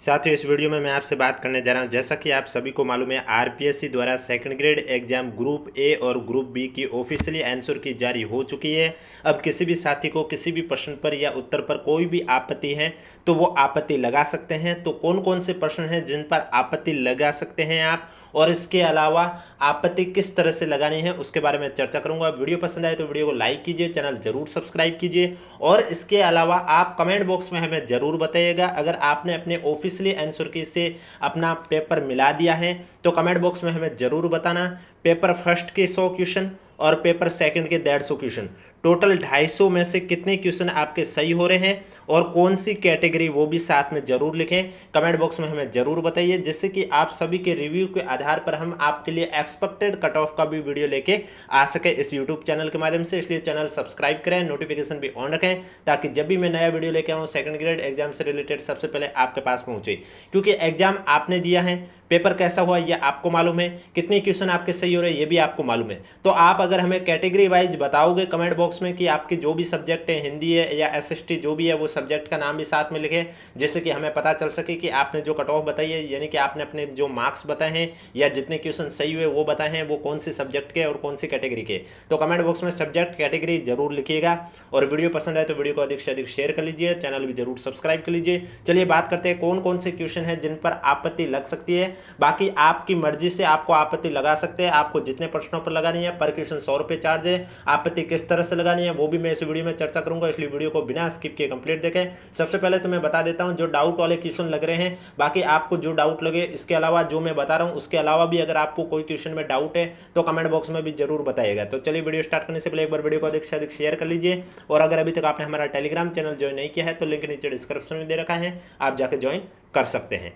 साथियों, इस वीडियो में मैं आपसे बात करने जा रहा हूं। जैसा कि आप सभी को मालूम है, आरपीएससी द्वारा second grade exam group A और ग्रुप बी की ऑफिशियली आंसर की जारी हो चुकी है। अब किसी भी साथी को किसी भी प्रश्न पर या उत्तर पर कोई भी आपत्ति है तो वो आपत्ति लगा सकते हैं। तो कौन कौन से प्रश्न हैं जिन पर आपत्ति लगा सकते हैं आप, और इसके अलावा आपत्ति किस तरह से लगानी है उसके बारे में चर्चा करूंगा। वीडियो पसंद आए तो वीडियो को लाइक कीजिए, चैनल जरूर सब्सक्राइब कीजिए, और इसके अलावा आप कमेंट बॉक्स में हमें जरूर बताइएगा अगर आपने अपने ऑफिशियली आंसर की से अपना पेपर मिला दिया है तो कमेंट बॉक्स में हमें जरूर बताना। पेपर फर्स्ट के 100 क्वेश्चन और पेपर सेकंड के 150 क्वेश्चन, टोटल 250 में से कितने क्वेश्चन आपके सही हो रहे हैं और कौन सी कैटेगरी, वो भी साथ में जरूर लिखें। कमेंट बॉक्स में हमें जरूर बताइए, जिससे कि आप सभी के रिव्यू के आधार पर हम आपके लिए एक्सपेक्टेड कट ऑफ का भी वीडियो लेके आ सके इस यूट्यूब चैनल के माध्यम से। इसलिए चैनल सब्सक्राइब करें, नोटिफिकेशन भी ऑन रखें, ताकि जब भी मैं नया वीडियो लेके आऊँ सेकंड ग्रेड एग्जाम से रिलेटेड सबसे पहले आपके पास पहुंचे। क्योंकि एग्जाम आपने दिया है, पेपर कैसा हुआ ये आपको मालूम है, कितने क्वेश्चन आपके सही हो रहे हैं ये भी आपको मालूम है। तो आप अगर हमें कैटेगरी वाइज बताओगे कमेंट बॉक्स में कि आपकी जो भी सब्जेक्ट है, हिंदी है या एसएसटी जो भी है, वो सब्जेक्ट का नाम भी साथ में लिखें, जिससे कि हमें पता चल सके कि आपने जो कट ऑफ बताई है, यानी कि आपने अपने जो मार्क्स बताए हैं या जितने क्वेश्चन सही हुए वो बताए हैं, वो कौन सी सब्जेक्ट के और कौन सी कैटेगरी के। तो कमेंट बॉक्स में सब्जेक्ट कैटेगरी जरूर लिखिएगा, और वीडियो पसंद आए तो वीडियो को अधिक से अधिक शेयर कर लीजिए, चैनल भी जरूर सब्सक्राइब कर लीजिए। चलिए बात करते हैं कौन कौन से क्वेश्चन हैं जिन पर आपत्ति लग सकती है। बाकी आपकी मर्जी से आपको आपत्ति लगा सकते हैं, आपको जितने प्रश्नों पर लगानी है। पर क्वेश्चन 100 रुपये चार्ज है। आपत्ति किस तरह से लगानी है वो भी मैं इस वीडियो में चर्चा करूंगा, इसलिए वीडियो को बिना स्किप किए कंप्लीट देखें। सबसे पहले तो मैं बता देता हूं जो डाउट वाले क्वेश्चन लग रहे हैं, बाकी आपको जो डाउट लगे इसके अलावा जो मैं बता रहा हूं उसके अलावा भी अगर आपको कोई क्वेश्चन में डाउट है तो कमेंट बॉक्स में भी जरूर बताइएगा। तो चलिए वीडियो स्टार्ट करने से पहले एक बार वीडियो को अधिक से अधिक शेयर कर लीजिए, और अगर अभी तक आपने हमारा टेलीग्राम चैनल ज्वाइन नहीं किया है तो लिंक नीचे डिस्क्रिप्शन में दे रखा है, आप जाकर ज्वाइन कर सकते हैं।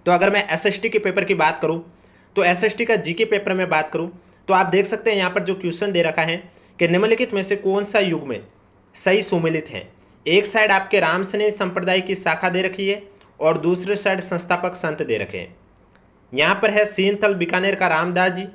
तो अगर मैं एसएसटी के पेपर की बात करूं, तो एसएसटी का जीके पेपर में बात करूं तो आप देख सकते हैं यहाँ पर जो क्वेश्चन दे रखा है कि निम्नलिखित में से कौन सा युग में सही सुमेलित है। एक साइड आपके रामसनेही संप्रदाय की शाखा दे रखी है और दूसरे साइड संस्थापक संत दे रखे हैं। यहाँ पर है सीनथल बीकानेर का रामदास जी,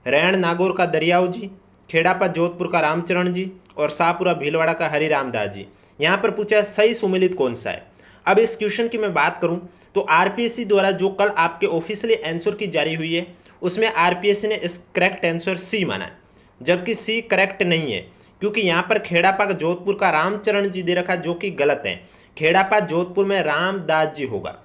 रैण नागौर का दरियाऊ जी, खेड़ापा जोधपुर का रामचरण जी और शाहपुरा भीलवाड़ा का हरि रामदास जी। यहाँ पर पूछा है सही सुमेलित कौन सा है। अब इस क्वेश्चन की मैं बात करूं तो आरपीएससी द्वारा जो कल आपके ऑफिशियली आंसर की जारी हुई है उसमें आरपीएससी ने इस करेक्ट आंसर सी माना है, जबकि सी करेक्ट नहीं है, क्योंकि यहाँ पर खेड़ापा जोधपुर का रामचरण जी दे रखा जो कि गलत है। खेड़ापा जोधपुर में रामदास जी होगा,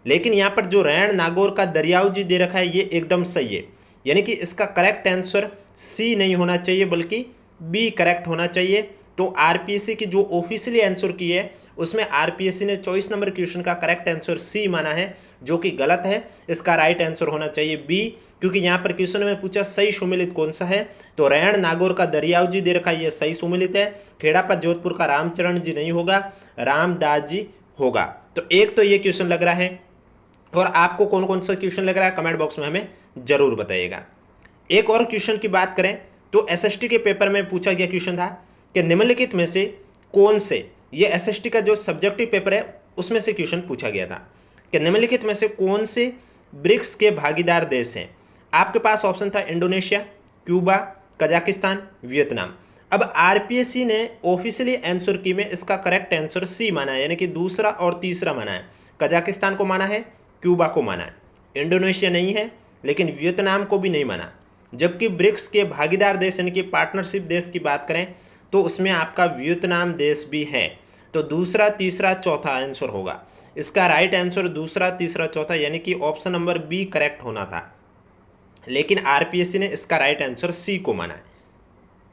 लेकिन यहाँ पर जो रैण नागौर का दरियाऊ जी दे रखा है ये एकदम सही है, यानी कि इसका करेक्ट आंसर सी नहीं होना चाहिए बल्कि बी करेक्ट होना चाहिए। तो आरपीएससी की जो ऑफिशियली आंसर की है उसमें आरपीएससी ने 24 नंबर क्वेश्चन का करेक्ट आंसर सी माना है, जो कि गलत है। इसका राइट आंसर होना चाहिए बी, क्योंकि यहाँ पर क्वेश्चन में पूछा सही सुमेलित कौन सा है, तो रैण नागौर का दरियाऊ जी दे रखा है ये सही सुमेलित है। खेड़ापा जोधपुर का रामचरण जी नहीं होगा, रामदास जी होगा। तो एक तो ये क्वेश्चन लग रहा है, और आपको कौन कौन सा क्वेश्चन लग रहा है कमेंट बॉक्स में हमें जरूर बताइएगा। एक और क्वेश्चन की बात करें तो एसएसटी के पेपर में पूछा गया क्वेश्चन था कि निम्नलिखित में से कौन से, ये एसएसटी का जो सब्जेक्टिव पेपर है उसमें से क्वेश्चन पूछा गया था कि निम्नलिखित में से कौन से ब्रिक्स के भागीदार देश हैं। आपके पास ऑप्शन था इंडोनेशिया, क्यूबा, कजाकिस्तान, वियतनाम। अब आरपीएससी ने ऑफिशियली आंसर की में इसका करेक्ट आंसर सी माना है, यानी कि दूसरा और तीसरा माना है। कजाकिस्तान को माना है, क्यूबा को माना है, इंडोनेशिया नहीं है, लेकिन वियतनाम को भी नहीं माना। जबकि ब्रिक्स के भागीदार देश यानी कि पार्टनरशिप देश की बात करें तो उसमें आपका वियतनाम देश भी है। तो दूसरा, तीसरा, चौथा आंसर होगा। इसका राइट आंसर दूसरा, तीसरा, चौथा, यानी कि ऑप्शन नंबर बी करेक्ट होना था, लेकिन आरपीएससी ने इसका राइट आंसर सी को माना है,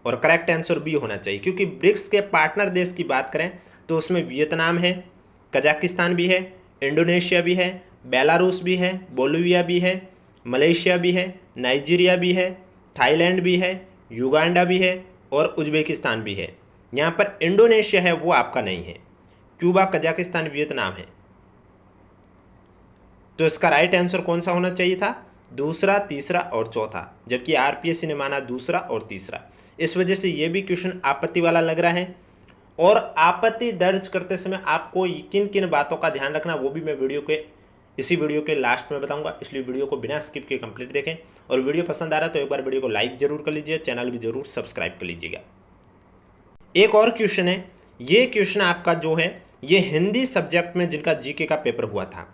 और करेक्ट आंसर बी होना चाहिए। क्योंकि ब्रिक्स के पार्टनर देश की बात करें तो उसमें वियतनाम है, कजाकिस्तान भी है, इंडोनेशिया भी है, बेलारूस भी है, बोलिविया भी है, मलेशिया भी है, नाइजीरिया भी है, थाईलैंड भी है, युगांडा भी है और उज्बेकिस्तान भी है। यहाँ पर इंडोनेशिया है वो आपका नहीं है, क्यूबा, कजाकिस्तान, वियतनाम है। तो इसका राइट आंसर कौन सा होना चाहिए था, दूसरा, तीसरा और चौथा, जबकि आरपीएससी ने माना दूसरा और तीसरा। इस वजह से ये भी क्वेश्चन आपत्ति वाला लग रहा है। और आपत्ति दर्ज करते समय आपको किन किन बातों का ध्यान रखना वो भी मैं इसी वीडियो के लास्ट में बताऊंगा, इसलिए वीडियो को बिना स्किप के कंप्लीट देखें। और वीडियो पसंद आ रहा है तो एक बार वीडियो को लाइक जरूर कर लीजिए, चैनल भी जरूर सब्सक्राइब कर लीजिएगा। एक और क्वेश्चन है, ये क्वेश्चन आपका जो है ये हिंदी सब्जेक्ट में जिनका जीके का पेपर हुआ था,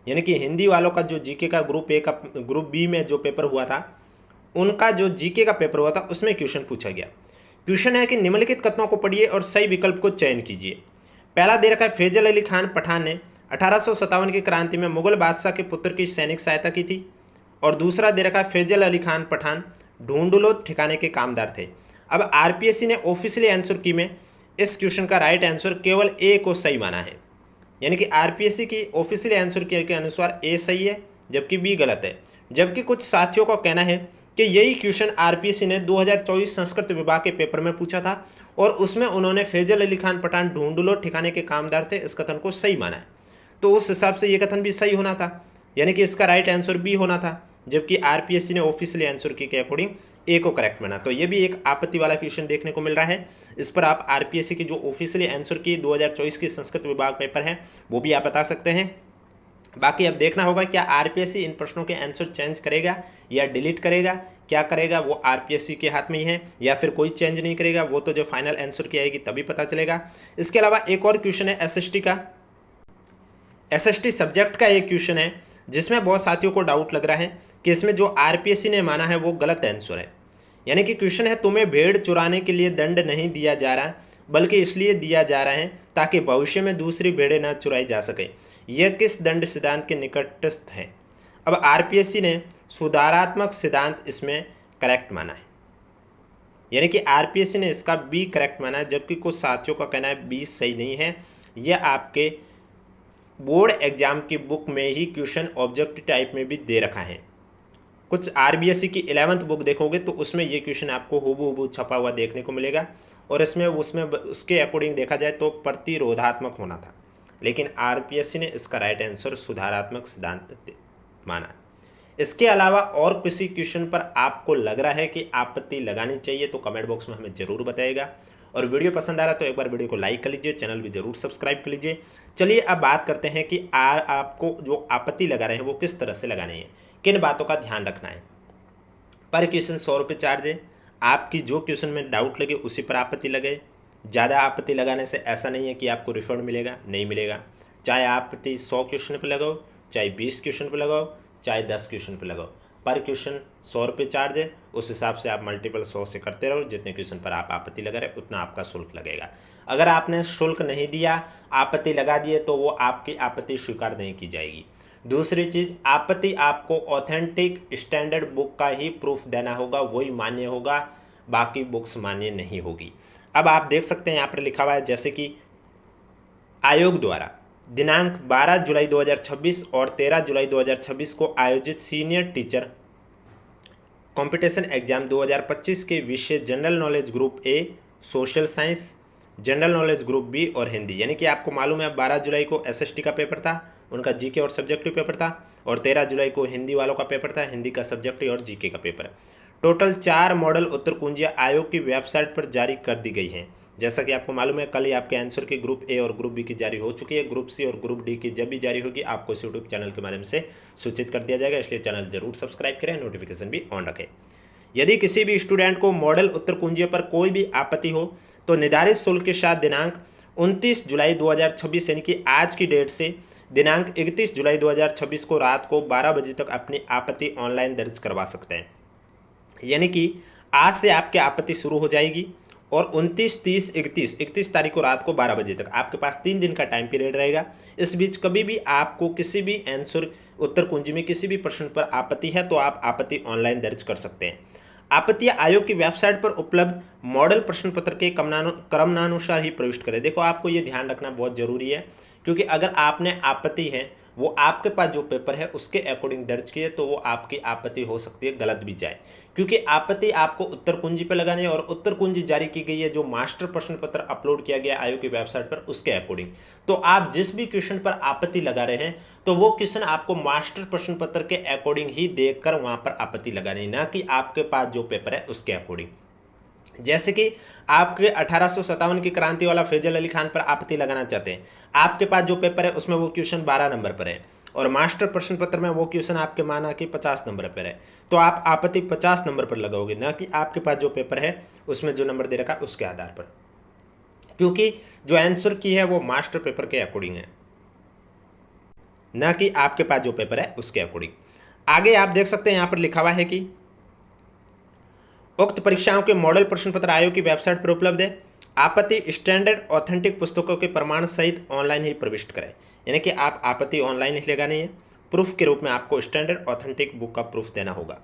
यानी कि हिंदी वालों का जो जीके का ग्रुप बी में जो पेपर हुआ था, उनका जो जीके का पेपर हुआ था उसमें क्वेश्चन पूछा गया। क्वेश्चन है कि निम्नलिखित कथनों को पढ़िए और सही विकल्प को चयन कीजिए। पहला दे रखा है, फैजल अली खान पठान ने 1857 की क्रांति में मुगल बादशाह के पुत्र की सैनिक सहायता की थी। और दूसरा दे रखा है, फैजल अली खान पठान ढूंढलो ठिकाने के कामदार थे। अब आरपीएससी ने ऑफिशियली आंसर की में इस क्वेश्चन का राइट आंसर केवल ए को सही माना है, यानी कि आरपीएससी की ऑफिशियली आंसर की के अनुसार ए सही है जबकि बी गलत है। जबकि कुछ साथियों का कहना है कि यही क्वेश्चन आरपीएससी ने 2024 संस्कृत विभाग के पेपर में पूछा था और उसमें उन्होंने फैजल अली खान पठान ढूंढलो ठिकाने के कामदार थे इस कथन को सही माना है। तो उस हिसाब से ये कथन भी सही होना था, यानी कि इसका राइट आंसर बी होना था, जबकि आरपीएससी ने ऑफिशियली आंसर की के अकॉर्डिंग ए को करेक्ट माना। तो ये भी एक आपत्ति वाला क्वेश्चन देखने को मिल रहा है। इस पर आप आरपीएससी की जो ऑफिशियली आंसर की 2024 की संस्कृत विभाग पेपर है वो भी आप बता सकते हैं। बाकी अब देखना होगा क्या आरपीएससी इन प्रश्नों के आंसर चेंज करेगा या डिलीट करेगा, क्या करेगा वो आरपीएससी के हाथ में ही है, या फिर कोई चेंज नहीं करेगा, वो तो जो फाइनल आंसर की आएगी तभी पता चलेगा। इसके अलावा एक और क्वेश्चन है एसएसटी का। एसएसटी सब्जेक्ट का एक क्वेश्चन है जिसमें बहुत साथियों को डाउट लग रहा है कि इसमें जो आरपीएससी ने माना है वो गलत आंसर है। यानी कि क्वेश्चन है, तुम्हें भेड़ चुराने के लिए दंड नहीं दिया जा रहा बल्कि इसलिए दिया जा रहा है ताकि भविष्य में दूसरी भेड़ें न चुराई जा सके। यह किस दंड सिद्धांत के निकटस्थ है? अब आरपीएससी ने सुधारात्मक सिद्धांत इसमें करेक्ट माना है, यानी कि आरपीएससी ने इसका बी करेक्ट माना है, जबकि कुछ साथियों का कहना है बी सही नहीं है। यह आपके बोर्ड एग्जाम की बुक में ही क्वेश्चन ऑब्जेक्टिव टाइप में भी दे रखा है। कुछ आरबीएससी की 11th बुक देखोगे तो उसमें ये क्वेश्चन आपको हूबहू छपा हुआ देखने को मिलेगा और उसमें उसके अकॉर्डिंग देखा जाए तो प्रतिरोधात्मक होना था, लेकिन आरपीएससी ने इसका राइट आंसर सुधारात्मक सिद्धांत माना। इसके अलावा और किसी क्वेश्चन पर आपको लग रहा है कि आपत्ति लगानी चाहिए तो कमेंट बॉक्स में हमें ज़रूर बताइएगा। और वीडियो पसंद आ रहा है तो एक बार वीडियो को लाइक कर लीजिए, चैनल भी ज़रूर सब्सक्राइब कर लीजिए। चलिए अब बात करते हैं कि आपको जो आपत्ति लगा रहे हैं वो किस तरह से लगानी है, किन बातों का ध्यान रखना है। पर क्वेश्चन 100 रुपये चार्ज है। आपकी जो क्वेश्चन में डाउट लगे उसी पर आपत्ति लगे। ज़्यादा आपत्ति लगाने से ऐसा नहीं है कि आपको रिफंड मिलेगा, नहीं मिलेगा। चाहे आपत्ति 100 क्वेश्चन पर लगाओ, चाहे 20 क्वेश्चन पर लगाओ, चाहे 10 क्वेश्चन पर लगाओ, पर क्वेश्चन 100 रुपये चार्ज है। उस हिसाब से आप मल्टीपल 100 से करते रहो, जितने क्वेश्चन पर आप आपत्ति लगा रहे उतना आपका शुल्क लगेगा। अगर आपने शुल्क नहीं दिया, आपत्ति लगा दिए, तो वो आपकी आपत्ति स्वीकार नहीं की जाएगी। दूसरी चीज़, आपत्ति आपको ऑथेंटिक स्टैंडर्ड बुक का ही प्रूफ देना होगा, वही मान्य होगा, बाकी बुक्स मान्य नहीं होगी। अब आप देख सकते हैं यहाँ पर लिखा हुआ है, जैसे कि आयोग द्वारा दिनांक 12 जुलाई 2026 और 13 जुलाई 2026 को आयोजित सीनियर टीचर कंपटीशन एग्जाम 2025 के विषय general knowledge group A, social science, general knowledge group B और हिंदी। यानी कि आपको मालूम है 12 जुलाई को एसएसटी का पेपर था, उनका जीके और सब्जेक्टिव पेपर था, और 13 जुलाई को हिंदी वालों का पेपर था, हिंदी का सब्जेक्टिव और जीके का पेपर। टोटल 4 मॉडल उत्तर कुंजियाँ आयोग की वेबसाइट पर जारी कर दी गई हैं। जैसा कि आपको मालूम है कल ही आपके आंसर की ग्रुप ए और ग्रुप बी की जारी हो चुकी है। ग्रुप सी और ग्रुप डी की जब भी जारी होगी आपको इस यूट्यूब चैनल के माध्यम से सूचित कर दिया जाएगा, इसलिए चैनल जरूर सब्सक्राइब करें, नोटिफिकेशन भी ऑन रखें। यदि किसी भी स्टूडेंट को मॉडल उत्तर कुंजियों पर कोई भी आपत्ति हो तो निर्धारित शुल्क के साथ दिनांक 29 जुलाई 2026 यानी कि आज की डेट से दिनांक 31 जुलाई 2026 को रात को 12 बजे तक अपनी आपत्ति ऑनलाइन दर्ज करवा सकते हैं। यानी कि आज से आपकी आपत्ति शुरू हो जाएगी और 29, 30, 31 तारीख को रात को 12 बजे तक आपके पास 3 दिन का टाइम पीरियड रहेगा। इस बीच कभी भी आपको किसी भी आंसर उत्तर कुंजी में किसी भी प्रश्न पर आपत्ति है तो आप आपत्ति ऑनलाइन दर्ज कर सकते हैं। आपत्तियां आयोग की वेबसाइट पर उपलब्ध मॉडल प्रश्न पत्र के क्रमानुसार ही प्रविष्ट करें। देखो आपको ये ध्यान रखना बहुत जरूरी है, क्योंकि अगर आपने आपत्ति है वो आपके पास जो पेपर है उसके अकॉर्डिंग दर्ज किए तो वो आपकी आपत्ति हो सकती है गलत भी जाए, क्योंकि आपत्ति आपको उत्तर कुंजी पर लगानी है और उत्तर कुंजी जारी की गई है जो मास्टर प्रश्न पत्र अपलोड किया गया आयोग की वेबसाइट पर उसके अकॉर्डिंग। तो आप जिस भी क्वेश्चन पर आपत्ति लगा रहे हैं तो वो क्वेश्चन आपको मास्टर प्रश्न पत्र के अकॉर्डिंग ही देखकर वहां पर आपत्ति लगानी, ना कि आपके पास जो पेपर है उसके अकॉर्डिंग। जैसे कि आपके 1857 की क्रांति वाला फैजल अली खान पर आपत्ति लगाना चाहते हैं, आपके पास जो पेपर है उसमें वो क्वेश्चन 12 नंबर पर है और मास्टर प्रश्न पत्र में वो क्वेश्चन आपके माना कि 50 नंबर पर है, तो आप आपत्ति 50 नंबर पर लगाओगे, ना कि आपके पास जो पेपर है उसमें जो नंबर दे रखा है उसके आधार पर, क्योंकि जो आंसर की है वो मास्टर पेपर के अकॉर्डिंग है। ना कि आपके पास जो पेपर है उसके अकॉर्डिंग। आगे आप देख सकते हैं यहाँ पर लिखा हुआ है कि उक्त परीक्षाओं के मॉडल प्रश्न पत्र आयोग की वेबसाइट पर उपलब्ध है। आपत्ति स्टैंडर्ड ऑथेंटिक पुस्तकों के प्रमाण सहित ऑनलाइन ही प्रविष्ट करें, यानी कि आप आपत्ति ऑनलाइन ही लगानी है। प्रूफ के रूप में आपको स्टैंडर्ड ऑथेंटिक बुक का प्रूफ देना होगा।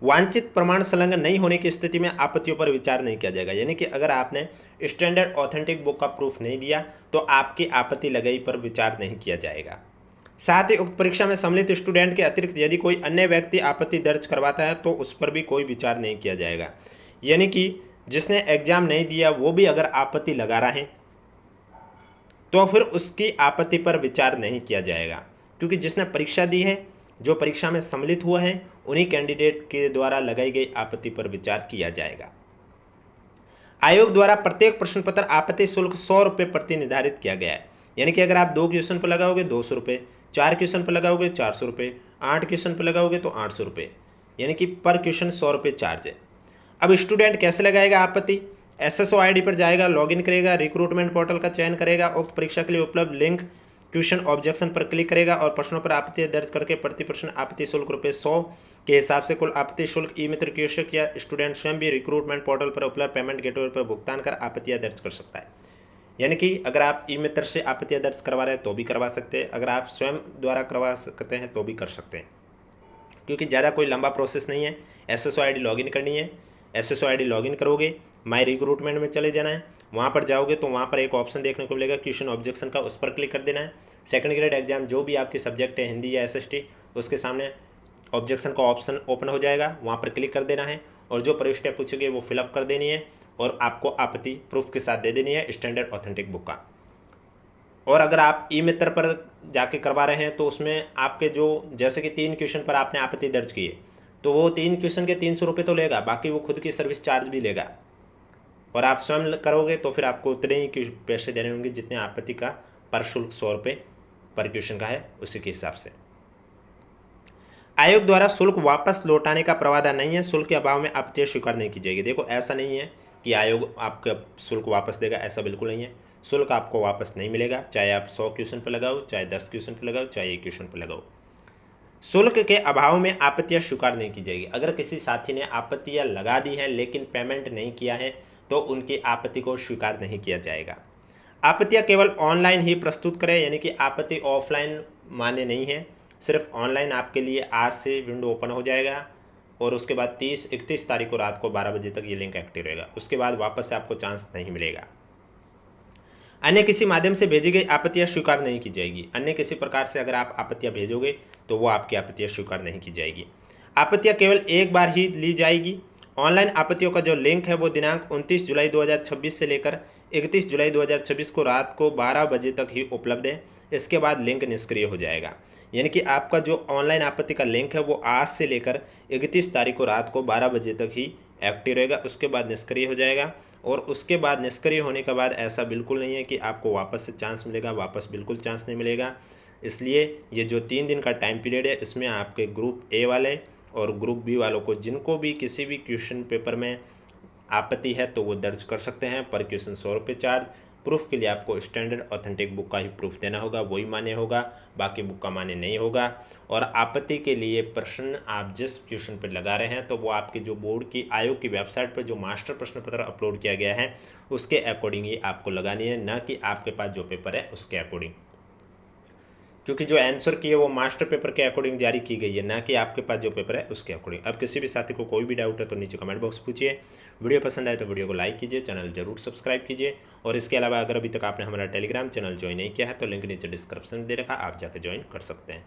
वांछित प्रमाण संलग्न नहीं होने की स्थिति में आपत्तियों पर विचार नहीं किया जाएगा, यानी कि अगर आपने स्टैंडर्ड ऑथेंटिक बुक का प्रूफ नहीं दिया तो आपकी आपत्ति लगाई पर विचार नहीं किया जाएगा। साथ ही उक्त परीक्षा में सम्मिलित स्टूडेंट के अतिरिक्त यदि कोई अन्य व्यक्ति आपत्ति दर्ज करवाता है तो उस पर भी कोई विचार नहीं किया जाएगा, यानी कि जिसने एग्जाम नहीं दिया वो भी अगर आपत्ति लगा रहा है तो फिर उसकी आपत्ति पर विचार नहीं किया जाएगा, क्योंकि जिसने परीक्षा दी है, जो परीक्षा में सम्मिलित हुआ है, उन्हीं कैंडिडेट के द्वारा लगाई गई आपत्ति पर विचार किया जाएगा। आयोग द्वारा प्रत्येक प्रश्न पत्र आपत्ति शुल्क 100 रुपये प्रति निर्धारित किया गया है, यानी कि अगर आप 2 क्वेश्चन पर लगाओगे 200 रुपये, 4 क्वेश्चन पर लगाओगे 400 रुपये, 8 क्वेश्चन पर लगाओगे तो 800 रुपये, यानी कि पर क्वेश्चन 100 रुपये चार्ज है। अब स्टूडेंट कैसे लगाएगा आपत्ति? SSO ID पर जाएगा, लॉगिन करेगा, रिक्रूटमेंट पोर्टल का चयन करेगा, उक्त परीक्षा के लिए उपलब्ध लिंक क्वेश्चन ऑब्जेक्शन पर क्लिक करेगा और प्रश्नों पर आपत्ति दर्ज करके प्रति प्रश्न आपत्ति शुल्क ₹100 के हिसाब से कुल आपत्ति शुल्क ई मित्र कियोस्क या स्टूडेंट स्वयं भी रिक्रूटमेंट पोर्टल पर उपलब्ध पेमेंट गेटवे पर भुगतान कर आपत्तियां दर्ज कर सकता है। यानी कि अगर आप ई मित्र से आपत्तियां दर्ज करवा रहे हैं तो भी करवा सकते हैं, अगर आप स्वयं द्वारा करवा सकते हैं तो भी कर सकते हैं, क्योंकि ज़्यादा कोई लंबा प्रोसेस नहीं है। SSO ID लॉगिन करनी है, SSO ID लॉगिन करोगे, माई रिक्रूटमेंट में चले जाना है, वहाँ पर जाओगे तो वहाँ पर एक ऑप्शन देखने को मिलेगा क्वेश्चन ऑब्जेक्शन का, उस पर क्लिक कर देना है। सेकंड ग्रेड एग्जाम जो भी आपकी सब्जेक्ट है, हिंदी या SST, उसके सामने ऑब्जेक्शन का ऑप्शन ओपन हो जाएगा, वहाँ पर क्लिक कर देना है और जो प्रविष्टियाँ पूछेगी वो फिलअप कर देनी है और आपको आपत्ति प्रूफ के साथ दे देनी है स्टैंडर्ड ऑथेंटिक बुक का। और अगर आप ई मित्र पर जाके करवा रहे हैं तो उसमें आपके जो जैसे कि 3 क्वेश्चन पर आपने आपत्ति दर्ज की है तो वो 3 क्वेश्चन के 300 रुपये तो लेगा, बाकी वो खुद की सर्विस चार्ज भी लेगा। और आप स्वयं करोगे तो फिर आपको उतने ही पैसे देने होंगे जितने आपत्ति का पर शुल्क 100 रुपये पर क्वेश्चन का है, उसी के हिसाब से। आयोग द्वारा शुल्क वापस लौटाने का प्रावधान नहीं है, शुल्क के अभाव में आपत्तियां स्वीकार नहीं की जाएगी। देखो ऐसा नहीं है कि आयोग आपका शुल्क वापस देगा, ऐसा बिल्कुल नहीं है। शुल्क आपको वापस नहीं मिलेगा, चाहे आप 100 क्वेश्चन पर लगाओ, चाहे 10 क्वेश्चन पर लगाओ, चाहे 1 क्वेश्चन पर लगाओ। शुल्क के अभाव में आपत्तियां स्वीकार नहीं की जाएगी। अगर किसी साथी ने आपत्तियां लगा दी हैं लेकिन पेमेंट नहीं किया है तो उनकी आपत्ति को स्वीकार नहीं किया जाएगा। आपत्तियां केवल ऑनलाइन ही प्रस्तुत करें, यानी कि आपत्ति ऑफलाइन मान्य नहीं है, सिर्फ ऑनलाइन आपके लिए आज से विंडो ओपन हो जाएगा और उसके बाद 31 तारीख को रात को 12 बजे तक ये लिंक एक्टिव रहेगा। उसके बाद वापस से आपको चांस नहीं मिलेगा। अन्य किसी माध्यम से भेजी गई आपत्तियां स्वीकार नहीं की जाएगी। अन्य किसी प्रकार से अगर आप आपत्तियां भेजोगे तो वो आपकी आपत्तियां स्वीकार नहीं की जाएगी। आपत्तियां केवल एक बार ही ली जाएगी। ऑनलाइन आपत्तियों का जो लिंक है वो दिनांक 29 जुलाई 2026 से लेकर 31 जुलाई 2026 को रात को 12 बजे तक ही उपलब्ध है। इसके बाद लिंक निष्क्रिय हो जाएगा, यानी कि आपका जो ऑनलाइन आपत्ति का लिंक है वो आज से लेकर 31 तारीख को रात को 12 बजे तक ही एक्टिव रहेगा, उसके बाद निष्क्रिय हो जाएगा। और उसके बाद निष्क्रिय होने के बाद ऐसा बिल्कुल नहीं है कि आपको वापस से चांस मिलेगा, वापस बिल्कुल चांस नहीं मिलेगा। इसलिए ये जो 3 दिन का टाइम पीरियड है इसमें आपके ग्रुप ए वाले और ग्रुप बी वालों को जिनको भी किसी भी क्वेश्चन पेपर में आपत्ति है तो वो दर्ज कर सकते हैं। पर क्वेश्चन 100 रुपये चार्ज। प्रूफ के लिए आपको स्टैंडर्ड ऑथेंटिक बुक का ही प्रूफ देना होगा, वही मान्य होगा, बाकी बुक का मान्य नहीं होगा। और आपत्ति के लिए प्रश्न आप जिस क्वेश्चन पर लगा रहे हैं तो वो आपके जो बोर्ड की आयोग की वेबसाइट पर जो मास्टर प्रश्न पत्र अपलोड किया गया है उसके अकॉर्डिंग ही आपको लगानी है, ना कि आपके पास जो पेपर है उसके अकॉर्डिंग, क्योंकि जो आंसर की है वो मास्टर पेपर के अकॉर्डिंग जारी की गई है, ना कि आपके पास जो पेपर है उसके अकॉर्डिंग। अब किसी भी साथी को कोई भी डाउट है तो नीचे कमेंट बॉक्स पूछिए। वीडियो पसंद आए तो वीडियो को लाइक कीजिए, चैनल जरूर सब्सक्राइब कीजिए। और इसके अलावा अगर अभी तक आपने हमारा टेलीग्राम चैनल ज्वाइन नहीं किया है तो लिंक नीचे डिस्क्रिप्शन में दे रखा, आप जाकर ज्वाइन कर सकते हैं।